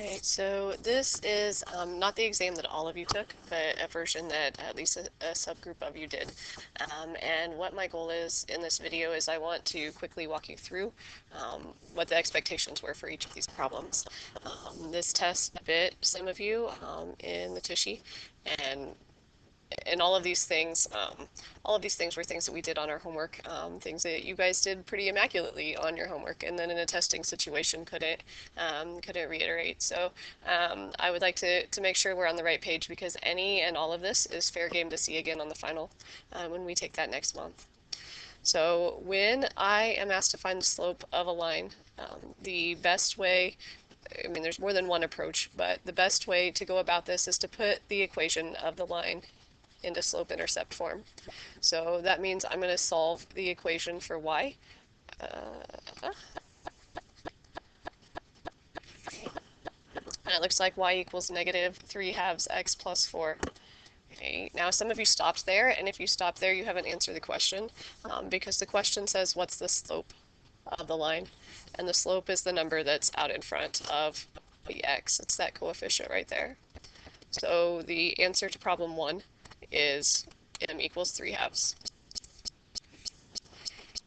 Okay, so this is not the exam that all of you took, but a version that at least a subgroup of you did. And what my goal is in this video is I want to quickly walk you through what the expectations were for each of these problems. This test bit some of you in the Tushy, and all of these things were things that we did on our homework, things that you guys did pretty immaculately on your homework, and then in a testing situation couldn't reiterate. So I would like to make sure we're on the right page, because any and all of this is fair game to see again on the final when we take that next month. So when I am asked to find the slope of a line, the best way, I mean, there's more than one approach, but the best way to go about this is to put the equation of the line into slope-intercept form. So that means I'm going to solve the equation for y. And it looks like y equals negative 3/2 x plus 4. Okay, now some of you stopped there, and if you stopped there, you haven't answered the question, because the question says, what's the slope of the line? And the slope is the number that's out in front of the x. It's that coefficient right there. So the answer to problem 1 is m equals 3/2.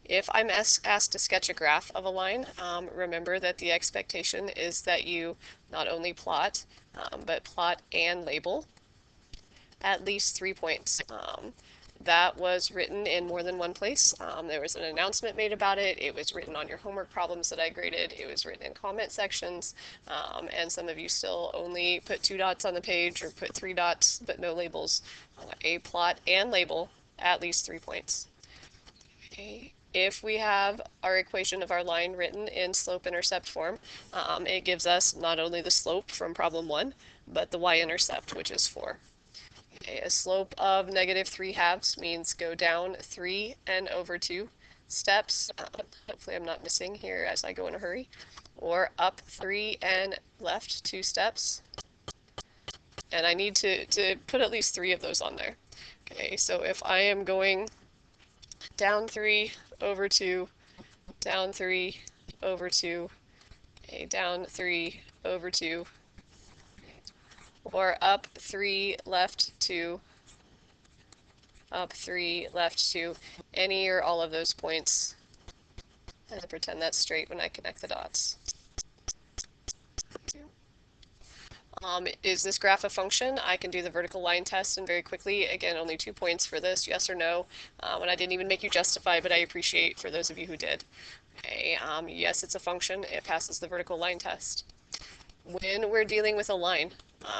If I'm asked to sketch a graph of a line, remember that the expectation is that you not only plot, but plot and label at least 3 points. That was written in more than one place. There was an announcement made about it. It was written on your homework problems that I graded. It was written in comment sections. And some of you still only put 2 dots on the page or put 3 dots, but no labels. A plot and label at least 3 points. Okay. If we have our equation of our line written in slope-intercept form, it gives us not only the slope from problem 1, but the y-intercept, which is 4. Okay, a slope of negative 3/2 means go down 3 and over 2 steps. Hopefully I'm not missing here as I go in a hurry. Or up 3 and left 2 steps. And I need to put at least 3 of those on there. Okay, so if I am going down 3 over 2, down 3 over 2, okay, down 3 over 2, or up 3 left 2, up 3 left 2, any or all of those points, and I pretend that's straight when I connect the dots. Is this graph a function? I can do the vertical line test, and very quickly, again, only 2 points for this, yes or no. And I didn't even make you justify, but I appreciate for those of you who did. Okay, yes, it's a function. It passes the vertical line test. When we're dealing with a line,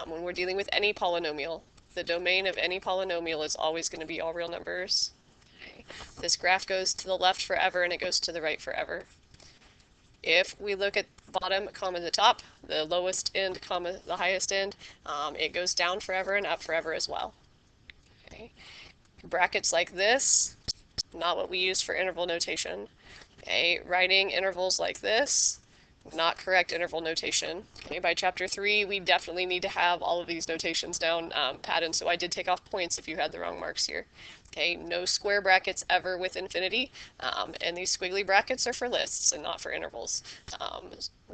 when we're dealing with any polynomial, the domain of any polynomial is always going to be all real numbers. Okay. This graph goes to the left forever, and it goes to the right forever. If we look at bottom, comma, the top, the lowest end, comma, the highest end, it goes down forever and up forever as well. Okay. Brackets like this, not what we use for interval notation. Okay. Writing intervals like this, not correct interval notation. Okay. By chapter 3, we definitely need to have all of these notations down pat, and so I did take off points if you had the wrong marks here. Okay, no square brackets ever with infinity, and these squiggly brackets are for lists and not for intervals.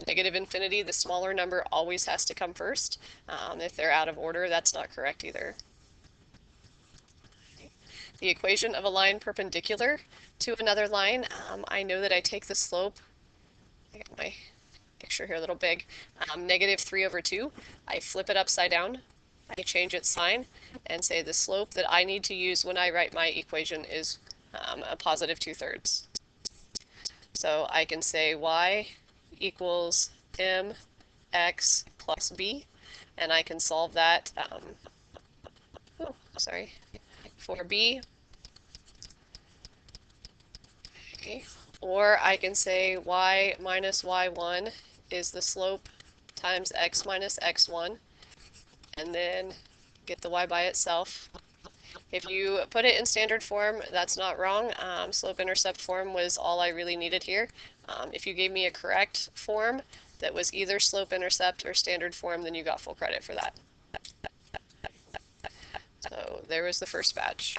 Negative infinity, the smaller number always has to come first. If they're out of order, that's not correct either. The equation of a line perpendicular to another line, I know that I take the slope, I got my picture here a little big, negative 3 over 2, I flip it upside down, I change its sign, and say the slope that I need to use when I write my equation is a positive 2/3. So I can say y equals mx plus b, and I can solve that for b. Okay. Or I can say y minus y1 is the slope times x minus x1, and then get the y by itself. If you put it in standard form, that's not wrong. Slope-intercept form was all I really needed here. If you gave me a correct form that was either slope-intercept or standard form, then you got full credit for that. So there was the first batch.